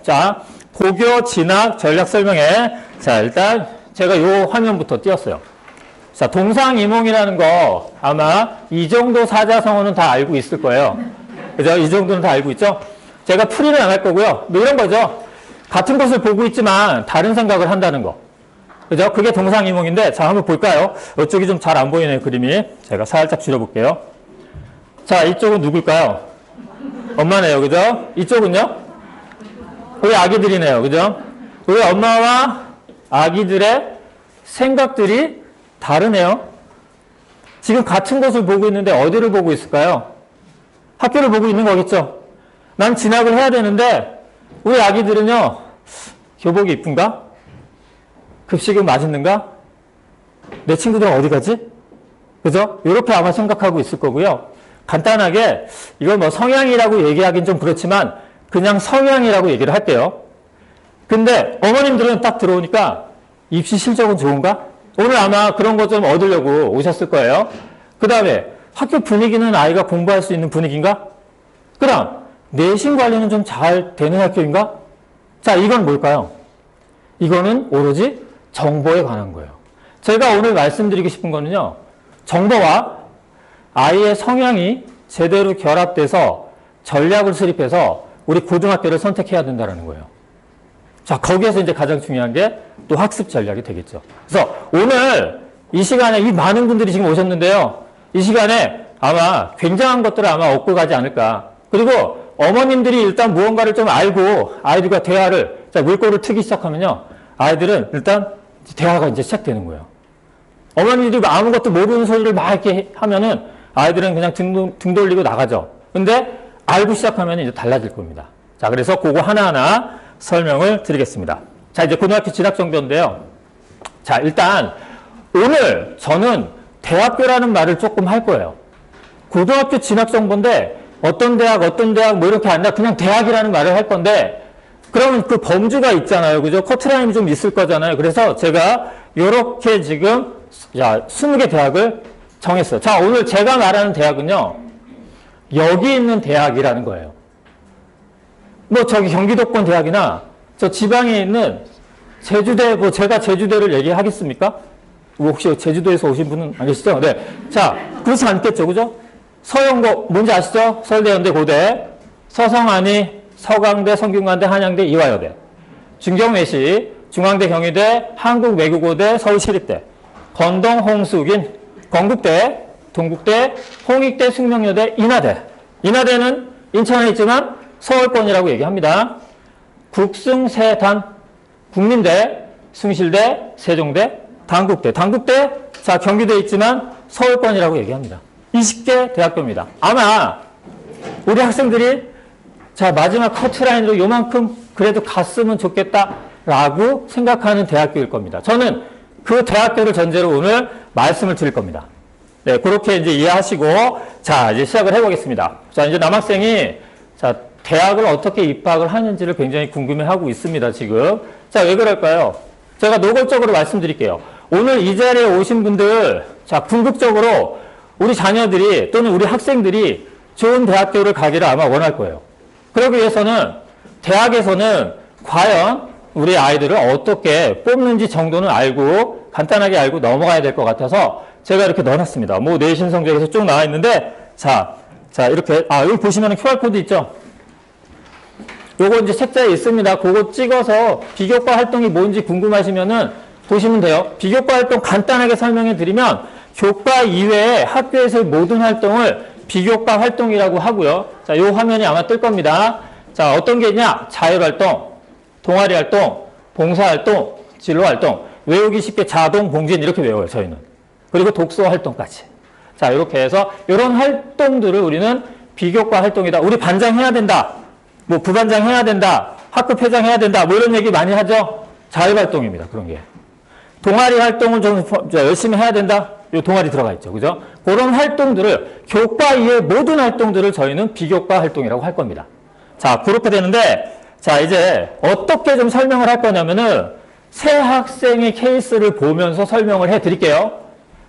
자, 고교 진학 전략 설명회. 자, 일단 제가 요 화면부터 띄웠어요. 자, 동상이몽이라는 거 아마 이 정도 사자성어는 다 알고 있을 거예요. 그죠? 이 정도는 다 알고 있죠? 제가 풀이는 안 할 거고요. 뭐 이런 거죠. 같은 것을 보고 있지만 다른 생각을 한다는 거. 그죠? 그게 동상이몽인데, 자, 한번 볼까요? 이쪽이 좀 잘 안 보이네요, 그림이. 제가 살짝 줄여볼게요. 자, 이쪽은 누굴까요? 엄마네요, 그죠? 이쪽은요? 우리 아기들이네요, 그죠? 우리 엄마와 아기들의 생각들이 다르네요. 지금 같은 것을 보고 있는데 어디를 보고 있을까요? 학교를 보고 있는 거겠죠? 난 진학을 해야 되는데 우리 아기들은요, 교복이 이쁜가? 급식은 맛있는가? 내 친구들은 어디 가지? 그죠? 이렇게 아마 생각하고 있을 거고요. 간단하게 이걸 뭐 성향이라고 얘기하긴 좀 그렇지만 그냥 성향이라고 얘기를 할게요. 근데 어머님들은 딱 들어오니까 입시 실적은 좋은가? 오늘 아마 그런 것 좀 얻으려고 오셨을 거예요. 그 다음에 학교 분위기는 아이가 공부할 수 있는 분위기인가? 그 다음 내신 관리는 좀 잘 되는 학교인가? 자, 이건 뭘까요? 이거는 오로지 정보에 관한 거예요. 제가 오늘 말씀드리고 싶은 거는요, 정보와 아이의 성향이 제대로 결합돼서 전략을 수립해서 우리 고등학교를 선택해야 된다는 거예요. 자, 거기에서 이제 가장 중요한 게 또 학습 전략이 되겠죠. 그래서 오늘 이 시간에 이 많은 분들이 지금 오셨는데요. 이 시간에 아마 굉장한 것들을 아마 얻고 가지 않을까. 그리고 어머님들이 일단 무언가를 좀 알고 아이들과 대화를, 자, 물꼬를 트기 시작하면요, 아이들은 일단 대화가 이제 시작되는 거예요. 어머니들이 아무것도 모르는 소리를 막 이렇게 하면은 아이들은 그냥 등 돌리고 나가죠. 근데 알고 시작하면 이제 달라질 겁니다. 자, 그래서 그거 하나하나 설명을 드리겠습니다. 자, 이제 고등학교 진학 정도인데요. 자, 일단 오늘 저는 대학교라는 말을 조금 할 거예요. 고등학교 진학 정보인데 어떤 대학 뭐 이렇게 안 나, 그냥 대학이라는 말을 할 건데, 그러면 그 범주가 있잖아요. 그죠? 커트라인이 좀 있을 거잖아요. 그래서 제가 요렇게 지금, 자, 20개 대학을 정했어요. 자, 오늘 제가 말하는 대학은요, 여기 있는 대학이라는 거예요. 뭐 저기 경기도권 대학이나 저 지방에 있는 제주대, 뭐 제가 제주대를 얘기하겠습니까? 뭐 혹시 제주도에서 오신 분은 안 계시죠? 네. 자, 그렇지 않겠죠. 그죠? 서영고, 뭔지 아시죠? 서울대, 연대, 고대, 서성안이, 서강대, 성균관대, 한양대, 이화여대, 중경외시, 중앙대, 경희대, 한국외국어대, 서울시립대, 건동, 홍수긴, 건국대, 동국대, 홍익대, 숙명여대, 인하대. 인하대는 인천에 있지만 서울권이라고 얘기합니다. 국승세단, 국민대, 숭실대, 세종대, 단국대. 단국대, 자, 경기도에 있지만 서울권이라고 얘기합니다. 20개 대학교입니다. 아마 우리 학생들이 자, 마지막 커트라인으로 요만큼 그래도 갔으면 좋겠다라고 생각하는 대학교일 겁니다. 저는 그 대학교를 전제로 오늘 말씀을 드릴 겁니다. 네, 그렇게 이제 이해하시고, 자, 이제 시작을 해보겠습니다. 자, 이제 남학생이, 자, 대학을 어떻게 입학을 하는지를 굉장히 궁금해하고 있습니다, 지금. 자, 왜 그럴까요? 제가 노골적으로 말씀드릴게요. 오늘 이 자리에 오신 분들, 자, 궁극적으로 우리 자녀들이 또는 우리 학생들이 좋은 대학교를 가기를 아마 원할 거예요. 그러기 위해서는 대학에서는 과연 우리 아이들을 어떻게 뽑는지 정도는 알고 간단하게 알고 넘어가야 될 것 같아서 제가 이렇게 넣어놨습니다. 뭐 내신 성적에서 쭉 나와 있는데, 자, 이렇게, 여기 보시면 QR코드 있죠? 요거 이제 책자에 있습니다. 그거 찍어서 비교과 활동이 뭔지 궁금하시면은 보시면 돼요. 비교과 활동 간단하게 설명해 드리면 교과 이외에 학교에서의 모든 활동을 비교과 활동이라고 하고요. 자, 요 화면이 아마 뜰 겁니다. 자, 어떤 게 있냐? 자율활동, 동아리활동, 봉사활동, 진로활동. 외우기 쉽게 자동, 봉진 이렇게 외워요, 저희는. 그리고 독서활동까지. 자, 이렇게 해서 이런 활동들을 우리는 비교과 활동이다. 우리 반장 해야 된다. 뭐 부반장 해야 된다. 학급 회장 해야 된다. 뭐 이런 얘기 많이 하죠. 자율활동입니다. 그런 게. 동아리 활동을 좀 열심히 해야 된다. 요 동아리 들어가 있죠. 그죠? 그런 활동들을 교과 이외의 모든 활동들을 저희는 비교과 활동이라고 할 겁니다. 자, 그렇게 되는데, 자, 이제 어떻게 좀 설명을 할 거냐면은 세 학생의 케이스를 보면서 설명을 해 드릴게요.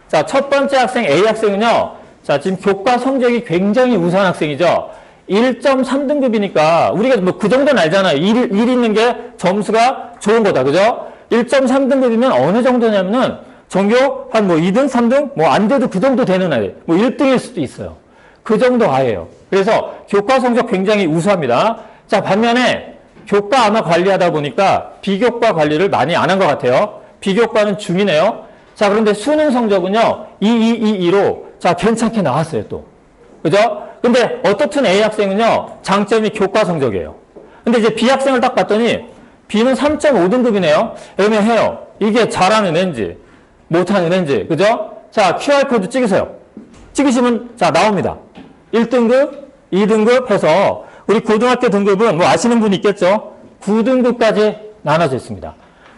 자, 첫 번째 학생 A 학생은요. 자, 지금 교과 성적이 굉장히 우수한 학생이죠. 1.3등급이니까 우리가 뭐 그 정도는 알잖아요. 1 있는 게 점수가 좋은 거다. 그죠? 1.3등급이면 어느 정도냐면은 전교 한 뭐 2등, 3등? 뭐 안 돼도 그 정도 되는 아이. 뭐 1등일 수도 있어요. 그 정도 아이예요. 그래서 교과 성적 굉장히 우수합니다. 자, 반면에 교과 아마 관리하다 보니까 비교과 관리를 많이 안 한 것 같아요. 비교과는 중이네요. 자, 그런데 수능 성적은요, 2로 자, 괜찮게 나왔어요, 또. 그죠? 근데 어떻든 A 학생은요, 장점이 교과 성적이에요. 근데 이제 B 학생을 딱 봤더니 B는 3.5등급이네요. 애매해요. 이게 잘하는 애인지, 못하는 애인지, 그죠? 자, QR코드 찍으세요. 찍으시면, 자, 나옵니다. 1등급, 2등급 해서 우리 고등학교 등급은 뭐 아시는 분이 있겠죠? 9등급까지 나눠져 있습니다.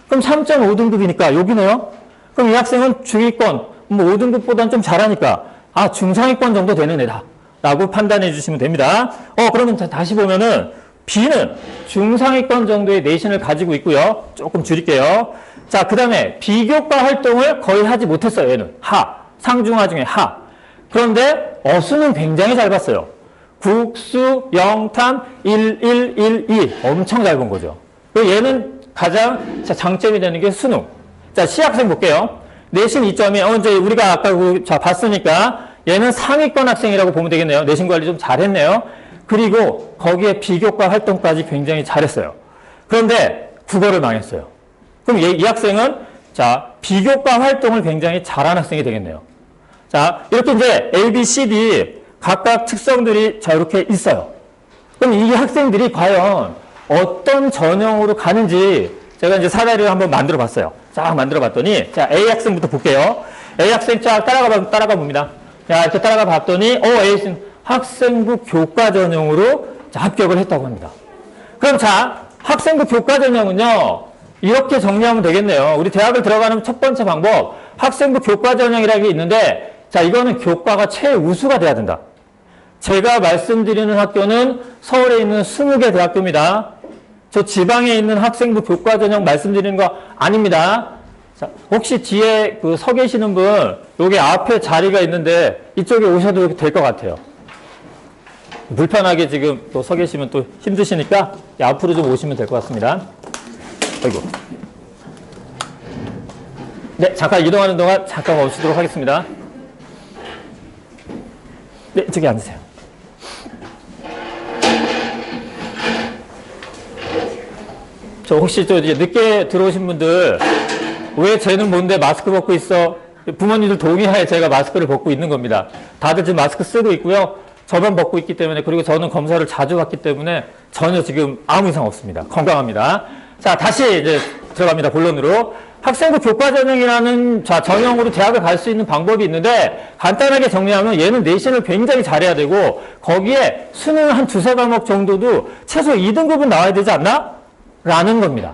그럼 3.5등급이니까 여기네요? 그럼 이 학생은 중위권, 뭐 5등급보다는 좀 잘하니까, 아, 중상위권 정도 되는 애다. 라고 판단해 주시면 됩니다. 그러면 다시 보면은 B는 중상위권 정도의 내신을 가지고 있고요. 조금 줄일게요. 자, 그 다음에 비교과 활동을 거의 하지 못했어요. 얘는 하, 상중하 중에 하. 그런데 어수는 굉장히 잘 봤어요. 국수, 영탐, 1, 1, 1, 2 엄청 잘 본 거죠. 그리고 얘는 가장 장점이 되는 게 수능. 자, C학생 볼게요. 내신 2점이 이제 우리가 아까 봤으니까 얘는 상위권 학생이라고 보면 되겠네요. 내신 관리 좀 잘했네요. 그리고 거기에 비교과 활동까지 굉장히 잘했어요. 그런데 국어를 망했어요. 그럼 이 학생은 자, 비교과 활동을 굉장히 잘한 학생이 되겠네요. 자, 이렇게 이제 A, B, C, D 각각 특성들이 자, 이렇게 있어요. 그럼 이 학생들이 과연 어떤 전형으로 가는지 제가 이제 사다리를 한번 만들어 봤어요. 쫙 만들어 봤더니, 자, A 학생부터 볼게요. A 학생 쫙 따라가 봅니다. 자, 이렇게 따라가 봤더니, A는 학생부 교과 전형으로 자, 합격을 했다고 합니다. 그럼 자, 학생부 교과 전형은요, 이렇게 정리하면 되겠네요. 우리 대학을 들어가는 첫 번째 방법, 학생부 교과 전형이라는 게 있는데, 자, 이거는 교과가 최우수가 돼야 된다. 제가 말씀드리는 학교는 서울에 있는 20개 대학교입니다. 저 지방에 있는 학생부 교과 전형 말씀드리는 거 아닙니다. 자, 혹시 뒤에 그 서 계시는 분, 여기 앞에 자리가 있는데 이쪽에 오셔도 될 것 같아요. 불편하게 지금 또 서 계시면 또 힘드시니까 앞으로 좀 오시면 될 것 같습니다. 아이고. 네, 잠깐 이동하는 동안 잠깐 멈추도록 하겠습니다. 네, 저기 앉으세요. 저 혹시 이제 늦게 들어오신 분들 왜 쟤는 뭔데 마스크 벗고 있어? 부모님들 동의하에 제가 마스크를 벗고 있는 겁니다. 다들 지금 마스크 쓰고 있고요. 저만 벗고 있기 때문에, 그리고 저는 검사를 자주 받기 때문에 전혀 지금 아무 이상 없습니다. 건강합니다. 자, 다시 이제 들어갑니다. 본론으로. 학생부 교과 전형이라는 자, 전형으로 대학을 갈 수 있는 방법이 있는데, 간단하게 정리하면 얘는 내신을 굉장히 잘해야 되고, 거기에 수능 한 두세 과목 정도도 최소 2등급은 나와야 되지 않나? 라는 겁니다.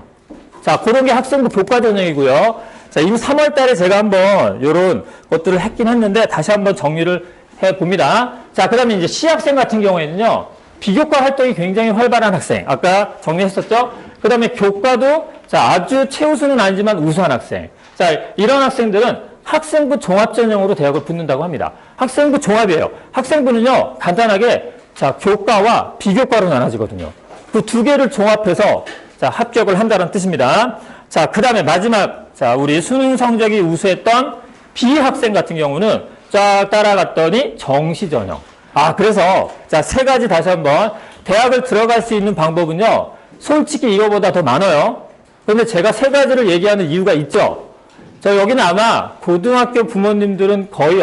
자, 그런 게 학생부 교과 전형이고요. 자, 이미 3월 달에 제가 한번 이런 것들을 했긴 했는데, 다시 한번 정리를 해 봅니다. 자, 그 다음에 이제 C 학생 같은 경우에는요, 비교과 활동이 굉장히 활발한 학생. 아까 정리했었죠? 그 다음에 교과도 자, 아주 최우수는 아니지만 우수한 학생. 자, 이런 학생들은 학생부 종합 전형으로 대학을 붙는다고 합니다. 학생부 종합이에요. 학생부는요, 간단하게 자, 교과와 비교과로 나눠지거든요. 그 두 개를 종합해서 자, 합격을 한다는 뜻입니다. 자, 그 다음에 마지막, 자, 우리 수능 성적이 우수했던 B 학생 같은 경우는 쫙 따라갔더니 정시 전형. 아, 그래서 자, 세 가지 다시 한번 대학을 들어갈 수 있는 방법은요, 솔직히 이거보다 더 많아요. 그런데 제가 세 가지를 얘기하는 이유가 있죠. 자, 여기는 아마 고등학교 부모님들은 거의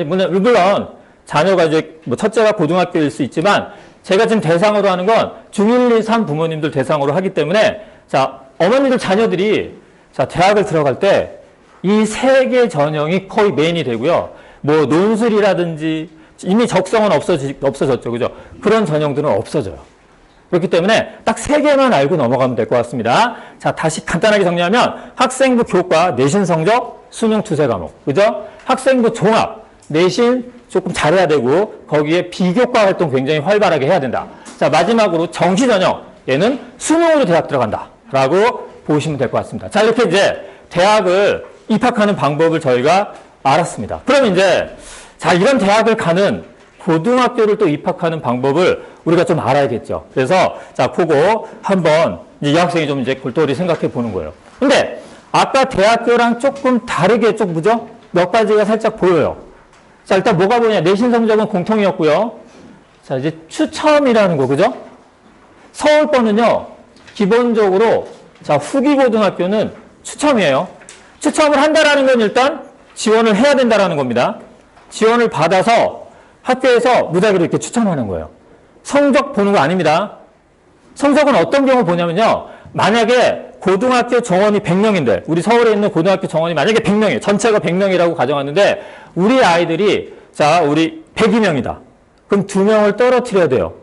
물론 자녀가 이제 뭐 첫째가 고등학교일 수 있지만, 제가 지금 대상으로 하는 건 중1, 2, 3 부모님들 대상으로 하기 때문에, 자, 어머니들 자녀들이 자, 대학을 들어갈 때 이 세 개 전형이 거의 메인이 되고요. 뭐 논술이라든지 이미 적성은 없어졌죠. 그죠? 그런 전형들은 없어져요. 그렇기 때문에 딱 세 개만 알고 넘어가면 될 것 같습니다. 자, 다시 간단하게 정리하면 학생부 교과 내신 성적 수능 두세 과목. 그죠? 학생부 종합 내신 조금 잘해야 되고, 거기에 비교과 활동 굉장히 활발하게 해야 된다. 자, 마지막으로 정시 전형. 얘는 수능으로 대학 들어간다. 라고 보시면 될 것 같습니다. 자, 이렇게 이제 대학을 입학하는 방법을 저희가 알았습니다. 그럼 이제 자, 이런 대학을 가는 고등학교를 또 입학하는 방법을 우리가 좀 알아야겠죠. 그래서 자, 그거 한번 이제 여학생이 좀 이제 골똘히 생각해 보는 거예요. 근데 아까 대학교랑 조금 다르게 좀 뭐죠? 몇 가지가 살짝 보여요. 자, 일단 뭐가 보이냐? 내신 성적은 공통이었고요. 자, 이제 추첨이라는 거, 그죠? 서울권은요, 기본적으로, 자, 후기고등학교는 추첨이에요. 추첨을 한다라는 건 일단 지원을 해야 된다라는 겁니다. 지원을 받아서 학교에서 무작위로 이렇게 추첨하는 거예요. 성적 보는 거 아닙니다. 성적은 어떤 경우 보냐면요. 만약에 고등학교 정원이 100명인데, 우리 서울에 있는 고등학교 정원이 만약에 100명이에요. 전체가 100명이라고 가정하는데, 우리 아이들이, 자, 우리 102명이다. 그럼 2명을 떨어뜨려야 돼요.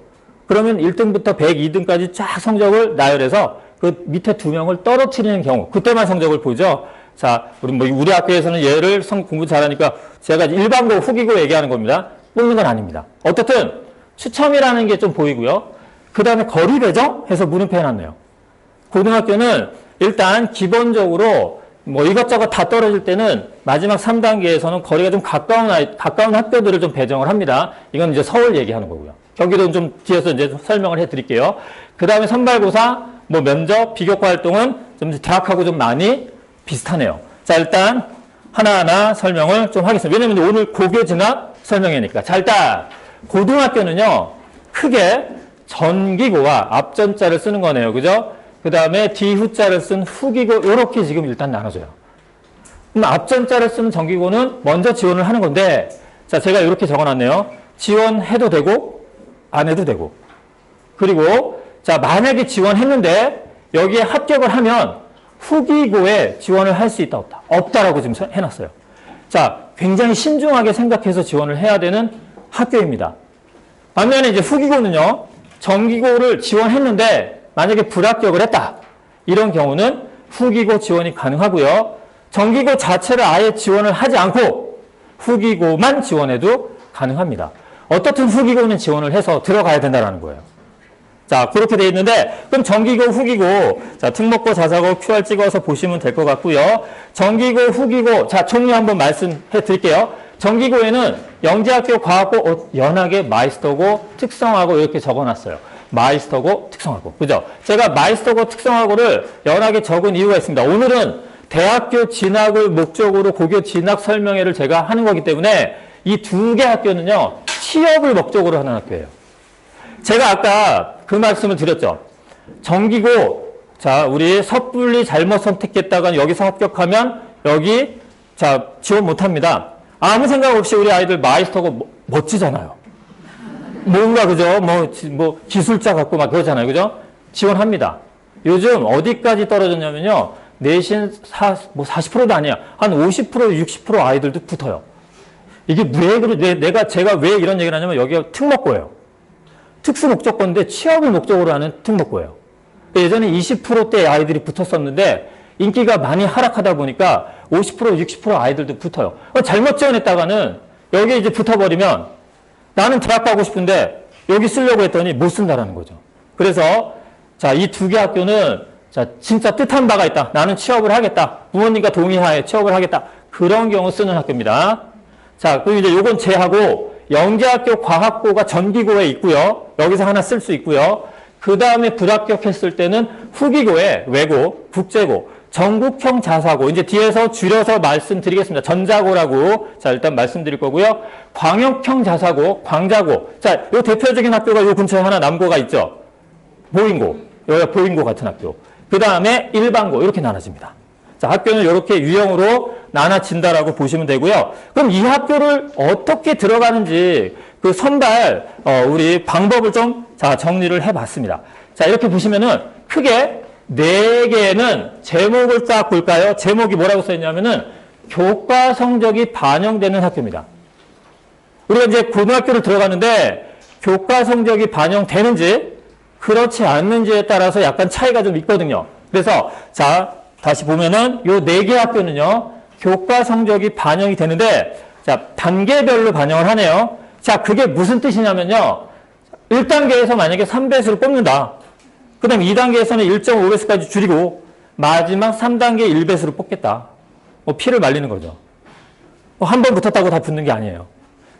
그러면 1등부터 102등까지 쫙 성적을 나열해서 그 밑에 2명을 떨어뜨리는 경우, 그때만 성적을 보죠. 자, 우리 학교에서는 얘를 공부 잘하니까 제가 일반고, 후기고 얘기하는 겁니다. 뽑는 건 아닙니다. 어쨌든 추첨이라는 게 좀 보이고요. 그 다음에 거리 배정 해서 물음표 해놨네요. 고등학교는 일단 기본적으로 뭐 이것저것 다 떨어질 때는 마지막 3단계에서는 거리가 좀 가까운 학교들을 좀 배정을 합니다. 이건 이제 서울 얘기하는 거고요. 경기도는 좀 뒤에서 이제 설명을 해 드릴게요. 그 다음에 선발고사, 뭐 면접, 비교과 활동은 좀 대학하고 좀 많이 비슷하네요. 자, 일단 하나하나 설명을 좀 하겠습니다. 왜냐면 오늘 고교 진학 설명이니까. 자, 일단 고등학교는요, 크게 전기고와 앞전자를 쓰는 거네요. 그죠? 그 다음에 뒤후자를 쓴 후기고, 요렇게 지금 일단 나눠져요. 그럼 앞전자를 쓰는 전기고는 먼저 지원을 하는 건데, 자, 제가 이렇게 적어놨네요. 지원해도 되고, 안 해도 되고. 그리고, 자, 만약에 지원했는데, 여기에 합격을 하면, 후기고에 지원을 할 수 있다, 없다? 없다라고 지금 해놨어요. 자, 굉장히 신중하게 생각해서 지원을 해야 되는 학교입니다. 반면에 이제 후기고는요, 정기고를 지원했는데, 만약에 불합격을 했다. 이런 경우는 후기고 지원이 가능하고요. 정기고 자체를 아예 지원을 하지 않고 후기고만 지원해도 가능합니다. 어떻든 후기고는 지원을 해서 들어가야 된다는 거예요. 자, 그렇게 되어 있는데, 그럼 정기고, 후기고, 자, 특목고, 자사고, QR 찍어서 보시면 될 것 같고요. 정기고, 후기고, 자, 종류 한번 말씀해 드릴게요. 정기고에는 영재학교, 과학고, 연하게 마이스터고, 특성화고 이렇게 적어놨어요. 마이스터고, 특성화고. 그죠? 제가 마이스터고, 특성화고를 연하게 적은 이유가 있습니다. 오늘은 대학교 진학을 목적으로 고교 진학 설명회를 제가 하는 거기 때문에 이 두 개 학교는요, 취업을 목적으로 하는 학교예요. 제가 아까 그 말씀을 드렸죠. 정기고, 자, 우리 섣불리 잘못 선택했다가 여기서 합격하면 여기, 자, 지원 못 합니다. 아무 생각 없이 우리 아이들 마이스터고 멋지잖아요. 뭔가, 그죠? 뭐, 기술자 같고 막 그러잖아요. 그죠? 지원합니다. 요즘 어디까지 떨어졌냐면요. 내신 40%도 아니야. 한 50%, 60% 아이들도 붙어요. 이게 제가 왜 이런 얘기를 하냐면 여기가 특목고예요. 특수 목적고인데 취업을 목적으로 하는 특목고예요. 예전에 20%대 아이들이 붙었었는데 인기가 많이 하락하다 보니까 50%, 60% 아이들도 붙어요. 잘못 지원했다가는 여기에 이제 붙어버리면 나는 대학 가고 싶은데 여기 쓰려고 했더니 못 쓴다라는 거죠. 그래서 자, 이 두 개 학교는 자, 진짜 뜻한 바가 있다. 나는 취업을 하겠다. 부모님과 동의하에 취업을 하겠다. 그런 경우 쓰는 학교입니다. 자, 그리고 이제 요건 제하고 영재학교 과학고가 전기고에 있고요. 여기서 하나 쓸 수 있고요. 그 다음에 불합격했을 때는 후기고에 외고, 국제고, 전국형 자사고, 이제 뒤에서 줄여서 말씀드리겠습니다. 전자고라고, 자, 일단 말씀드릴 거고요. 광역형 자사고, 광자고. 자, 요 대표적인 학교가 요 근처에 하나 남고가 있죠. 보인고, 여기가 보인고 같은 학교. 그 다음에 일반고, 이렇게 나눠집니다. 자, 학교는 이렇게 유형으로 나눠진다라고 보시면 되고요. 그럼 이 학교를 어떻게 들어가는지 그 선발, 우리 방법을 좀, 자, 정리를 해봤습니다. 자, 이렇게 보시면은 크게 4개는 제목을 딱 볼까요? 제목이 뭐라고 써있냐면은 교과 성적이 반영되는 학교입니다. 우리가 이제 고등학교를 들어가는데 교과 성적이 반영되는지 그렇지 않는지에 따라서 약간 차이가 좀 있거든요. 그래서 자, 다시 보면은 요 4개 학교는요, 교과 성적이 반영이 되는데, 자, 단계별로 반영을 하네요. 자, 그게 무슨 뜻이냐면요, 1단계에서 만약에 3배수를 뽑는다. 그 다음 2단계에서는 1.5배수까지 줄이고, 마지막 3단계 1배수를 뽑겠다. 피를 말리는 거죠. 한 번 붙었다고 다 붙는 게 아니에요.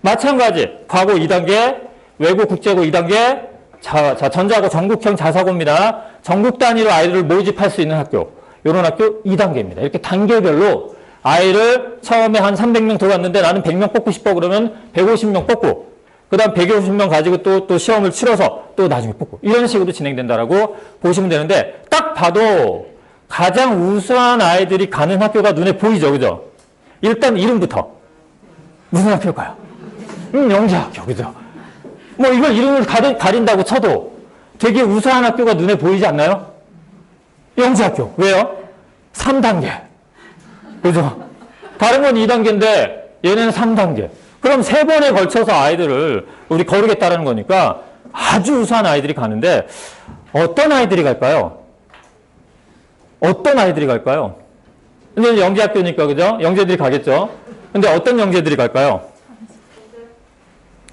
마찬가지. 과고 2단계, 외고 국제고 2단계, 전자고 전국형 자사고입니다. 전국 단위로 아이들을 모집할 수 있는 학교. 이런 학교 2단계입니다. 이렇게 단계별로 아이를 처음에 한 300명 들어갔는데 나는 100명 뽑고 싶어 그러면 150명 뽑고, 그 다음 150명 가지고 또 시험을 치러서 또 나중에 뽑고, 이런 식으로 진행된다라고 보시면 되는데, 딱 봐도 가장 우수한 아이들이 가는 학교가 눈에 보이죠, 그죠? 일단 이름부터. 무슨 학교일까요? 영재학교, 그죠? 뭐 이걸 이름을 가린다고 쳐도 되게 우수한 학교가 눈에 보이지 않나요? 영재학교. 왜요? 3단계. 그죠? 다른 건 2단계인데 얘는 3단계. 그럼 3번에 걸쳐서 아이들을 우리 거르겠다라는 거니까 아주 우수한 아이들이 가는데, 어떤 아이들이 갈까요? 어떤 아이들이 갈까요? 근데 영재학교니까, 그죠? 영재들이 가겠죠? 근데 어떤 영재들이 갈까요?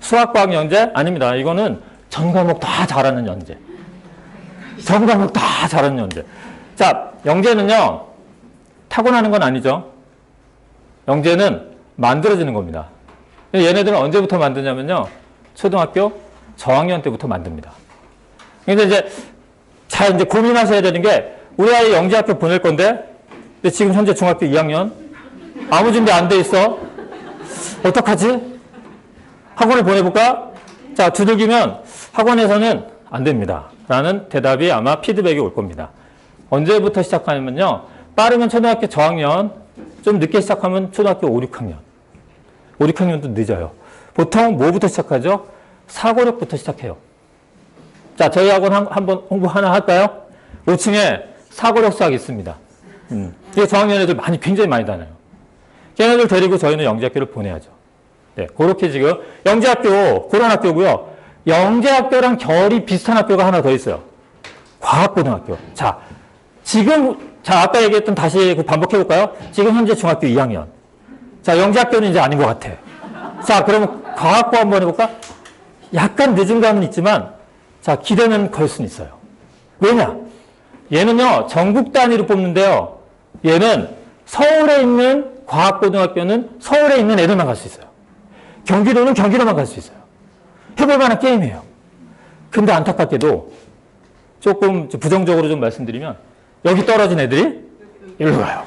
수학과학 영재? 아닙니다. 이거는 전 과목 다 잘하는 영재. 전 과목 다 잘하는 영재. 자, 영재는요, 타고나는 건 아니죠. 영재는 만들어지는 겁니다. 얘네들은 언제부터 만드냐면요, 초등학교 저학년 때부터 만듭니다. 근데 이제 고민하셔야 되는 게, 우리 아이 영재학교 보낼 건데, 근데 지금 현재 중학교 2학년, 아무 준비 안 돼 있어. 어떡하지? 학원에 보내볼까? 자, 두들기면 학원에서는 안 됩니다. 라는 대답이 아마 피드백이 올 겁니다. 언제부터 시작하냐면요, 빠르면 초등학교 저학년, 좀 늦게 시작하면 초등학교 5, 6학년. 5, 6학년도 늦어요. 보통 뭐부터 시작하죠? 사고력부터 시작해요. 자, 저희 학원 한번 홍보 하나 할까요? 5층에 사고력 수학 있습니다. 이게 저학년 애들 굉장히 많이 다녀요. 걔네들 데리고 저희는 영재학교를 보내야죠. 네, 그렇게 지금 영재학교, 그런 학교고요. 영재학교랑 결이 비슷한 학교가 하나 더 있어요. 과학고등학교. 자, 아까 얘기했던 다시 반복해볼까요? 지금 현재 중학교 2학년. 자, 영재학교는 이제 아닌 것 같아. 자, 그러면 과학고 한번 해볼까? 약간 늦은 감은 있지만, 자, 기대는 걸 수는 있어요. 왜냐? 얘는요, 전국 단위로 뽑는데요. 얘는 서울에 있는 과학고등학교는 서울에 있는 애들만 갈 수 있어요. 경기도는 경기도만 갈 수 있어요. 해볼 만한 게임이에요. 근데 안타깝게도 조금 부정적으로 좀 말씀드리면, 여기 떨어진 애들이 일로 가요.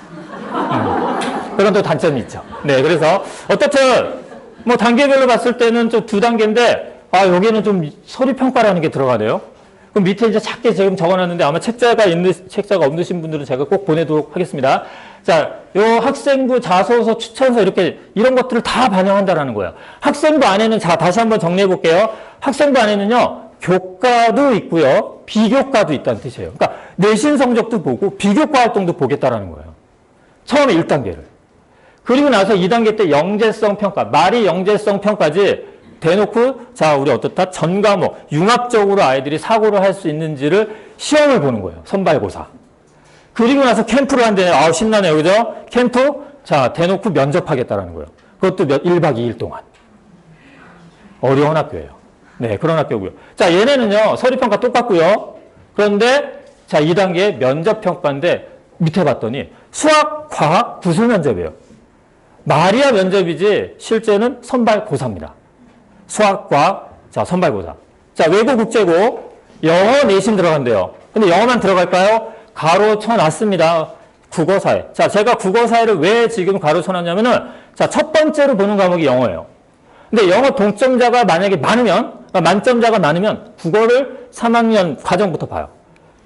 그런 또 단점이 있죠. 네, 그래서 어떻든 뭐 단계별로 봤을 때는 좀 2단계인데, 여기는 좀 서류평가라는 게 들어가네요. 그럼 밑에 이제 작게 지금 적어놨는데, 아마 책자가 없으신 분들은 제가 꼭 보내도록 하겠습니다. 자, 요 학생부 자소서 추천서 이런 것들을 다 반영한다라는 거예요. 학생부 안에는, 자, 다시 한번 정리해 볼게요. 학생부 안에는요, 교과도 있고요, 비교과도 있다는 뜻이에요. 그러니까 내신 성적도 보고 비교과 활동도 보겠다라는 거예요. 처음에 1단계를. 그리고 나서 2단계 때 영재성 평가, 말이 영재성 평가지, 대놓고, 자, 우리 어떻다? 전 과목, 융합적으로 아이들이 사고를 할 수 있는지를 시험을 보는 거예요. 선발고사. 그리고 나서 캠프를 한대요. 신나네요. 그죠? 캠프, 자, 대놓고 면접하겠다라는 거예요. 그것도 1박 2일 동안. 어려운 학교예요. 네, 그런 학교고요. 자, 얘네는요, 서류평가 똑같고요. 그런데, 자, 2단계 면접평가인데, 밑에 봤더니, 수학, 과학, 구술 면접이에요. 말이야 면접이지, 실제는 선발고사입니다. 수학과, 자, 선발고사. 자, 외고 국제고, 영어 내신 들어간대요. 근데 영어만 들어갈까요? 가로 쳐놨습니다. 국어사회. 자, 제가 국어사회를 왜 지금 가로 쳐놨냐면은, 자, 첫 번째로 보는 과목이 영어예요. 근데 영어 동점자가 만약에 많으면, 만점자가 많으면, 국어를 3학년 과정부터 봐요.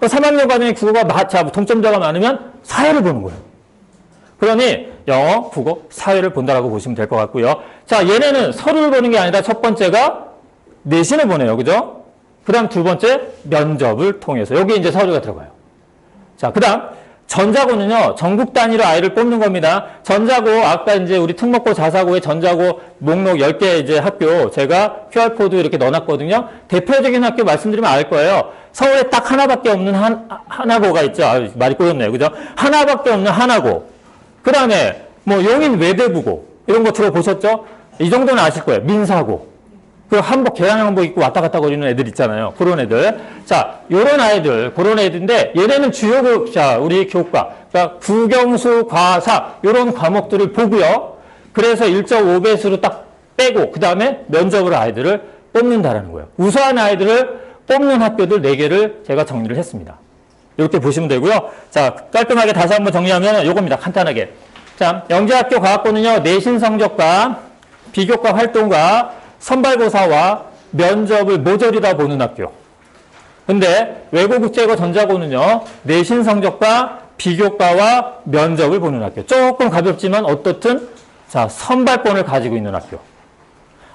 3학년 과정에 국어가, 자, 동점자가 많으면, 사회를 보는 거예요. 그러니, 영어, 국어, 사회를 본다라고 보시면 될 것 같고요. 자, 얘네는 서류를 보는 게 아니라 첫 번째가 내신을 보내요. 그죠? 그 다음 두 번째, 면접을 통해서. 여기 이제 서류가 들어가요. 자, 그 다음, 전자고는요, 전국 단위로 아이를 뽑는 겁니다. 전자고, 아까 이제 우리 특목고 자사고의 전자고 목록 10개 이제 학교, 제가 QR코드 이렇게 넣어놨거든요. 대표적인 학교 말씀드리면 알 거예요. 서울에 딱 하나밖에 없는 하나고가 있죠. 말이 꼬였네요. 그죠? 하나밖에 없는 하나고. 그 다음에, 뭐, 용인 외대부고, 이런 거 들어보셨죠? 이 정도는 아실 거예요. 민사고. 그 한복, 계량 한복 입고 왔다 갔다 거리는 애들 있잖아요. 그런 애들. 자, 요런 아이들, 그런 애들인데, 얘네는 주요, 자, 우리 교과. 그러니까 국영수, 과사, 요런 과목들을 보고요. 그래서 1.5배수로 딱 빼고 그 다음에 면접으로 아이들을 뽑는다라는 거예요. 우수한 아이들을 뽑는 학교들 4개를 제가 정리를 했습니다. 이렇게 보시면 되고요. 자, 깔끔하게 다시 한번 정리하면 요겁니다. 간단하게. 자, 영재학교 과학고는요, 내신 성적과 비교과 활동과 선발고사와 면접을 모조리 다 보는 학교. 근데 외고국제고 전자고는요, 내신 성적과 비교과와 면접을 보는 학교. 조금 가볍지만 어떻든 자, 선발권을 가지고 있는 학교.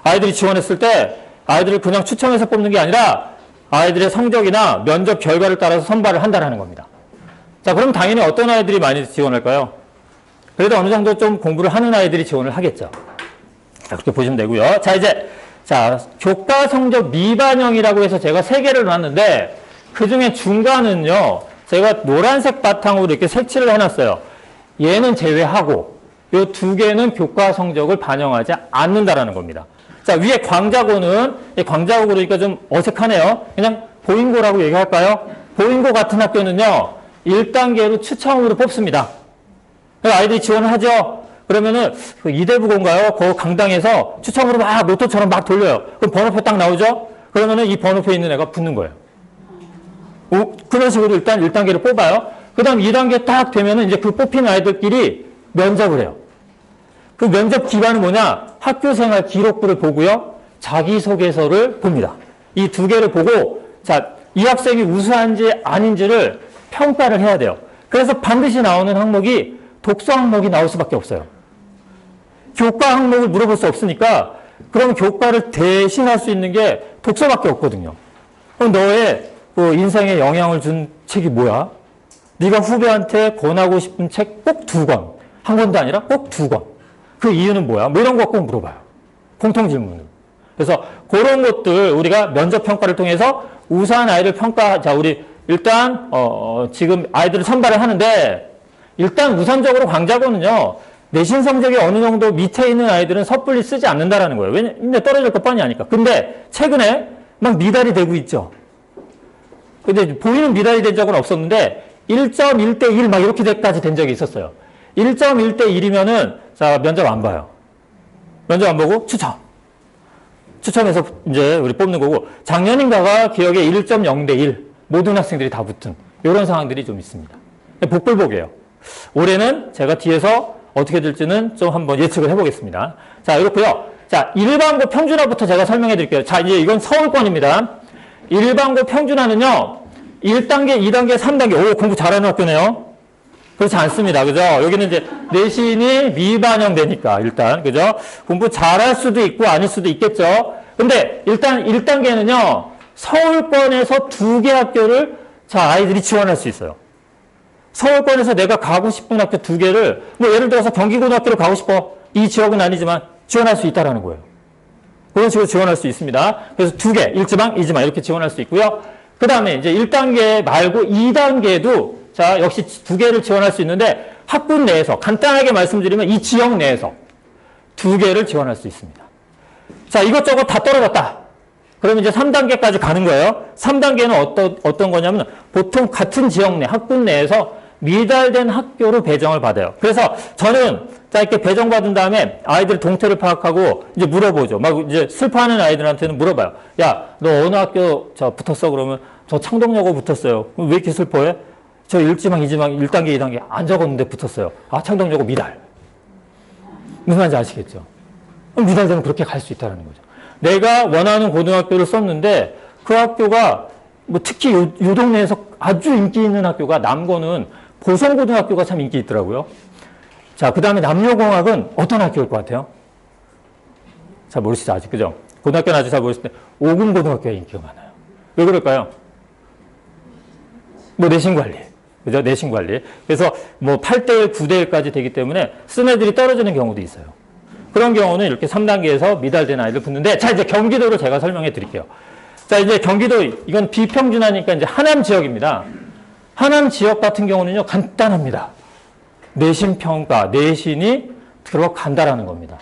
아이들이 지원했을 때 아이들을 그냥 추첨해서 뽑는 게 아니라 아이들의 성적이나 면접 결과를 따라서 선발을 한다는 겁니다. 자, 그럼 당연히 어떤 아이들이 많이 지원할까요? 그래도 어느 정도 좀 공부를 하는 아이들이 지원을 하겠죠. 자, 그렇게 보시면 되고요. 자, 이제 자, 교과 성적 미반영이라고 해서 제가 3개를 놨는데 그중에 중간은요, 제가 노란색 바탕으로 이렇게 색칠을 해놨어요. 얘는 제외하고 이 2개는 교과 성적을 반영하지 않는다라는 겁니다. 자, 위에 광자고는, 광자고 그러니까 좀 어색하네요. 그냥 보인고라고 얘기할까요? 보인고 같은 학교는요, 1단계로 추첨으로 뽑습니다. 아이들이 지원을 하죠? 그러면은, 그 이대부고인가요? 그 강당에서 추첨으로 막 로또처럼 막 돌려요. 그럼 번호표 딱 나오죠? 그러면은 이 번호표에 있는 애가 붙는 거예요. 그런 식으로 일단 1단계를 뽑아요. 그 다음 2단계 딱 되면은 이제 그 뽑힌 아이들끼리 면접을 해요. 그 면접 기반은 뭐냐? 학교생활 기록부를 보고요. 자기소개서를 봅니다. 이 2개를 보고, 자, 이 학생이 우수한지 아닌지를 평가를 해야 돼요. 그래서 반드시 나오는 항목이 독서 항목이 나올 수밖에 없어요. 교과 항목을 물어볼 수 없으니까, 그럼 교과를 대신할 수 있는 게 독서밖에 없거든요. 그럼 너의 그 인생에 영향을 준 책이 뭐야? 네가 후배한테 권하고 싶은 책 꼭 2권. 한 권도 아니라 꼭 2권. 그 이유는 뭐야? 뭐 이런 거 꼭 물어봐요. 공통 질문을. 그래서 그런 것들 우리가 면접 평가를 통해서 우수한 아이를 자, 우리 일단, 지금 아이들을 선발을 하는데, 일단 우선적으로 광자고는요, 내신 성적이 어느 정도 밑에 있는 아이들은 섣불리 쓰지 않는다라는 거예요. 왜냐면 떨어질 거 뻔히 아니까. 근데 최근에 막 미달이 되고 있죠. 근데 보이는 미달이 된 적은 없었는데, 1.1대 1 막 이렇게까지 된 적이 있었어요. 1.1대 1이면은, 자, 면접 안 봐요. 면접 안 보고 추첨해서 이제 우리 뽑는 거고, 작년인가가 기억에 1.0대 1 모든 학생들이 다 붙은 이런 상황들이 좀 있습니다. 복불복이에요. 올해는 제가 뒤에서 어떻게 될지는 좀 한번 예측을 해보겠습니다. 자, 이렇고요. 자, 일반고 평준화부터 제가 설명해 드릴게요. 자, 이제 이건 서울권입니다. 일반고 평준화는요, 1단계, 2단계, 3단계, 오, 공부 잘하는 학교네요. 그렇지 않습니다. 그죠? 여기는 이제 내신이 미반영되니까, 일단. 그죠? 공부 잘할 수도 있고 아닐 수도 있겠죠. 근데 일단 1단계는요, 서울권에서 2개 학교를 자, 아이들이 지원할 수 있어요. 서울권에서 내가 가고 싶은 학교 2개를, 뭐 예를 들어서 경기고등학교를 가고 싶어. 이 지역은 아니지만 지원할 수 있다라는 거예요. 그런 식으로 지원할 수 있습니다. 그래서 2개, 1지방, 2지방 이렇게 지원할 수 있고요. 그 다음에 이제 1단계 말고 2단계도 자, 역시 2개를 지원할 수 있는데 학군 내에서 간단하게 말씀드리면 이 지역 내에서 2개를 지원할 수 있습니다. 자, 이것저것 다 떨어졌다. 그러면 이제 3단계까지 가는 거예요. 3단계는 어떤 거냐면 보통 같은 지역 내, 학군 내에서 미달된 학교로 배정을 받아요. 그래서 저는 자, 이렇게 배정받은 다음에 아이들 동태를 파악하고 이제 물어보죠. 막 이제 슬퍼하는 아이들한테는 물어봐요. 야, 너 어느 학교 붙었어? 그러면 저 창동여고 붙었어요. 왜 이렇게 슬퍼해? 저 1지방, 2지방, 1단계, 2단계 안 적었는데 붙었어요. 아, 창동여고 미달. 무슨 말인지 아시겠죠? 그럼 미달되면 그렇게 갈 수 있다는 거죠. 내가 원하는 고등학교를 썼는데 그 학교가 뭐 특히 요 동네에서 아주 인기 있는 학교가 남고는 보성고등학교가 참 인기 있더라고요. 자, 그 다음에 남녀공학은 어떤 학교일 것 같아요? 잘 모르시죠, 아직. 그죠? 고등학교는 아직 잘 모르실 때 오금고등학교가 인기가 많아요. 왜 그럴까요? 뭐 내신관리. 그죠? 내신관리. 그래서 뭐 8대1, 9대1까지 되기 때문에 쓴 애들이 떨어지는 경우도 있어요. 그런 경우는 이렇게 3단계에서 미달된 아이를 붙는데, 자, 이제 경기도를 제가 설명해 드릴게요. 자, 이제 경기도, 이건 비평준화니까 이제 하남 지역입니다. 하남 지역 같은 경우는요, 간단합니다. 내신평가, 내신이 들어간다라는 겁니다.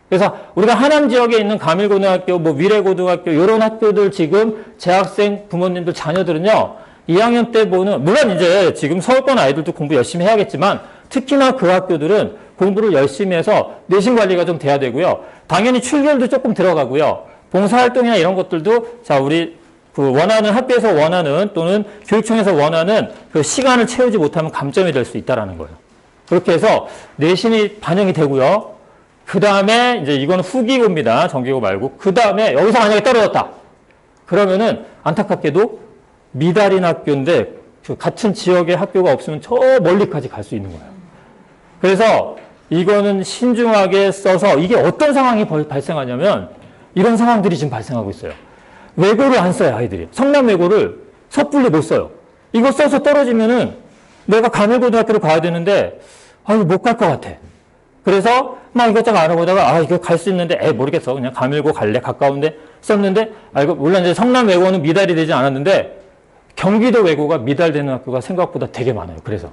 그래서 우리가 하남 지역에 있는 가밀고등학교, 뭐 미래고등학교, 이런 학교들 지금 재학생 부모님들 자녀들은요, 2학년 때 보는, 물론 이제 지금 서울권 아이들도 공부 열심히 해야겠지만, 특히나 그 학교들은 공부를 열심히 해서 내신 관리가 좀 돼야 되고요. 당연히 출결도 조금 들어가고요. 봉사활동이나 이런 것들도 자, 우리 그 원하는 학교에서 원하는 또는 교육청에서 원하는 그 시간을 채우지 못하면 감점이 될 수 있다라는 거예요. 그렇게 해서 내신이 반영이 되고요. 그 다음에 이제 이거는 후기고입니다. 정기고 말고. 그 다음에 여기서 만약에 떨어졌다. 그러면은 안타깝게도 미달인 학교인데 그 같은 지역의 학교가 없으면 저 멀리까지 갈 수 있는 거예요. 그래서 이거는 신중하게 써서 이게 어떤 상황이 발생하냐면 이런 상황들이 지금 발생하고 있어요. 외고를 안 써요, 아이들이. 성남 외고를 섣불리 못 써요. 이거 써서 떨어지면은 내가 가밀고등학교를 가야 되는데 못 갈 것 같아. 그래서 막 이것저것 알아보다가 이거 갈 수 있는데 모르겠어. 그냥 가밀고 갈래. 가까운데 썼는데 물론 이제 성남 외고는 미달이 되지 않았는데 경기도 외고가 미달되는 학교가 생각보다 되게 많아요. 그래서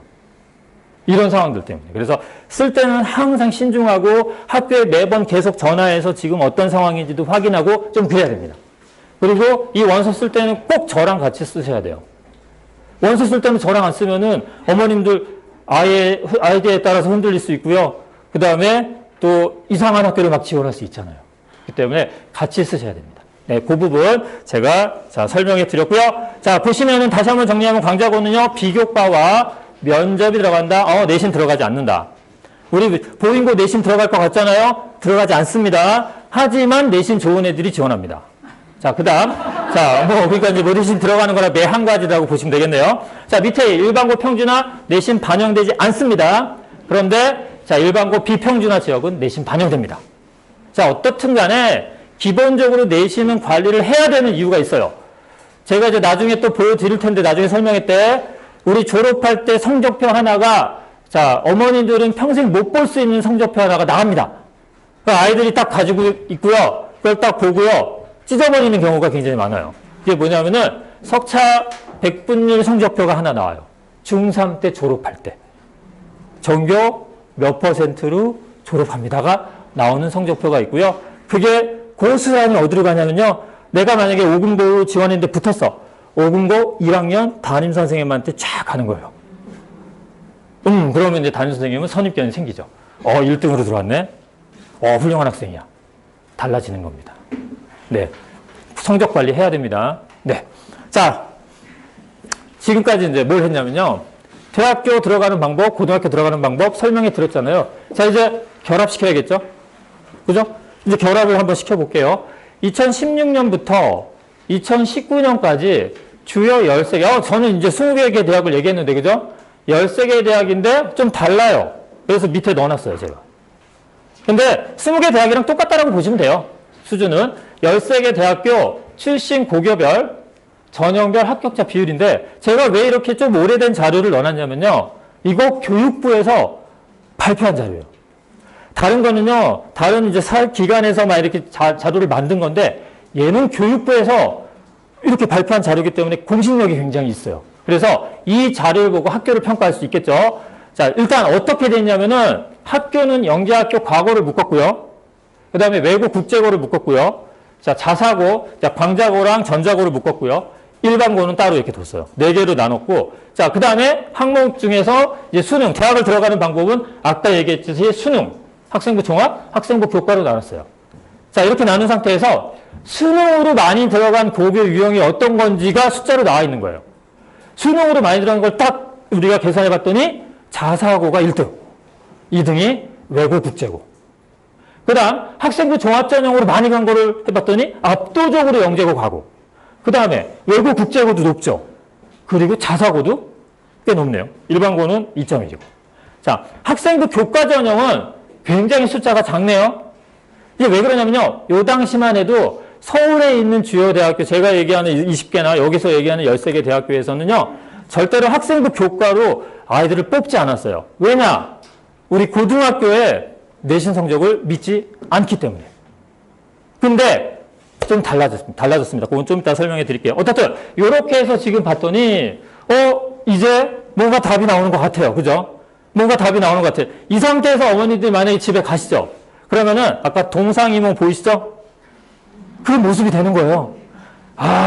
이런 상황들 때문에. 그래서 쓸 때는 항상 신중하고 학교에 매번 계속 전화해서 지금 어떤 상황인지도 확인하고 좀 그래야 됩니다. 그리고 이 원서 쓸 때는 꼭 저랑 같이 쓰셔야 돼요. 원서 쓸 때는 저랑 안 쓰면은 어머님들 아이디어에 따라서 흔들릴 수 있고요. 그 다음에 또 이상한 학교를 막 지원할 수 있잖아요. 그렇기 때문에 같이 쓰셔야 됩니다. 네, 그 부분 제가 설명해 드렸고요. 자, 보시면은 다시 한번 정리하면 강좌고는요, 비교과와 면접이 들어간다. 내신 들어가지 않는다. 우리 보인고 내신 들어갈 것 같잖아요. 들어가지 않습니다. 하지만 내신 좋은 애들이 지원합니다. 자, 그 다음. 그러니까 이제 내신 들어가는 거라 매 한 가지라고 보시면 되겠네요. 자, 밑에 일반고 평준화 내신 반영되지 않습니다. 그런데, 일반고 비평준화 지역은 내신 반영됩니다. 자, 어떻든 간에 기본적으로 내신은 관리를 해야 되는 이유가 있어요. 제가 이제 나중에 또 보여드릴 텐데, 나중에 설명할 때, 우리 졸업할 때 성적표 하나가, 어머님들은 평생 못 볼 수 있는 성적표 하나가 나갑니다. 아이들이 딱 가지고 있고요. 그걸 딱 보고요. 찢어버리는 경우가 굉장히 많아요. 이게 뭐냐면은 석차 100분율 성적표가 하나 나와요. 중3 때 졸업할 때. 전교 몇 %로 졸업합니다가 나오는 성적표가 있고요. 그게 고스란히 어디로 가냐면요. 내가 만약에 5금고 지원했는데 붙었어. 5금고 1학년 담임선생님한테 쫙 가는 거예요. 그러면 이제 담임선생님은 선입견이 생기죠. 1등으로 들어왔네. 훌륭한 학생이야. 달라지는 겁니다. 네. 성적 관리 해야 됩니다. 네. 자, 지금까지 이제 뭘 했냐면요. 대학교 들어가는 방법, 고등학교 들어가는 방법 설명해 드렸잖아요. 자, 이제 결합시켜야겠죠? 그죠? 이제 결합을 한번 시켜볼게요. 2016년부터 2019년까지 주요 13개, 저는 이제 20개 대학을 얘기했는데, 그죠? 13개 대학인데 좀 달라요. 그래서 밑에 넣어놨어요, 제가. 근데 20개 대학이랑 똑같다라고 보시면 돼요. 수준은 13개 대학교 출신 고교별 전형별 합격자 비율인데 제가 왜 이렇게 좀 오래된 자료를 넣어놨냐면요. 이거 교육부에서 발표한 자료예요. 다른 거는요. 다른 이제 기관에서 막 이렇게 자료를 만든 건데 얘는 교육부에서 이렇게 발표한 자료이기 때문에 공신력이 굉장히 있어요. 그래서 이 자료를 보고 학교를 평가할 수 있겠죠. 자, 일단 어떻게 됐냐면은 학교는 영재학교 과고를 묶었고요. 그 다음에 외고 국제고를 묶었고요. 자, 자사고, 광자고랑 전자고를 묶었고요. 일반고는 따로 이렇게 뒀어요. 4개로 나눴고, 자, 그 다음에 항목 중에서 이제 수능, 대학을 들어가는 방법은 아까 얘기했듯이 수능, 학생부 종합, 학생부 교과로 나눴어요. 자, 이렇게 나눈 상태에서 수능으로 많이 들어간 고교 유형이 어떤 건지가 숫자로 나와 있는 거예요. 수능으로 많이 들어간 걸 딱 우리가 계산해 봤더니 자사고가 1등, 2등이 외고 국제고. 그 다음 학생부 종합전형으로 많이 간 거를 해봤더니 압도적으로 영재고 가고. 그 다음에 외고 국제고도 높죠. 그리고 자사고도 꽤 높네요. 일반고는 2.1이고. 자, 학생부 교과전형은 굉장히 숫자가 작네요. 이게 왜 그러냐면요. 요 당시만 해도 서울에 있는 주요 대학교, 제가 얘기하는 20개나 여기서 얘기하는 13개 대학교에서는요. 절대로 학생부 교과로 아이들을 뽑지 않았어요. 왜냐? 우리 고등학교에 내신 성적을 믿지 않기 때문에. 근데 좀 달라졌습니다. 그건 좀 이따 설명해 드릴게요. 어쨌든 이렇게 해서 지금 봤더니 이제 뭔가 답이 나오는 것 같아요. 그죠? 뭔가 답이 나오는 것 같아요. 이 상태에서 어머니들 만약에 집에 가시죠. 그러면은 아까 동상이몽 보이시죠? 그 모습이 되는 거예요.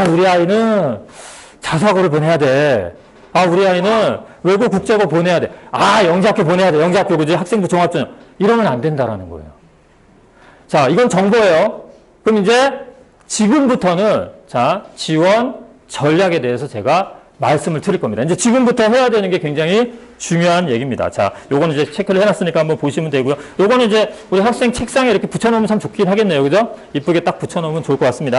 우리 아이는 자사고를 보내야 돼. 우리 아이는 외고 국제고 보내야 돼. 아, 영재학교 보내야 돼. 영재학교 그지? 학생부 종합전형. 이러면 안 된다라는 거예요. 자, 이건 정보예요. 그럼 이제 지금부터는 자, 지원 전략에 대해서 제가 말씀을 드릴 겁니다. 이제 지금부터 해야 되는 게 굉장히 중요한 얘기입니다. 자, 요거는 이제 체크를 해놨으니까 한번 보시면 되고요. 요거는 이제 우리 학생 책상에 이렇게 붙여놓으면 참 좋긴 하겠네요. 그죠? 이쁘게 딱 붙여놓으면 좋을 것 같습니다.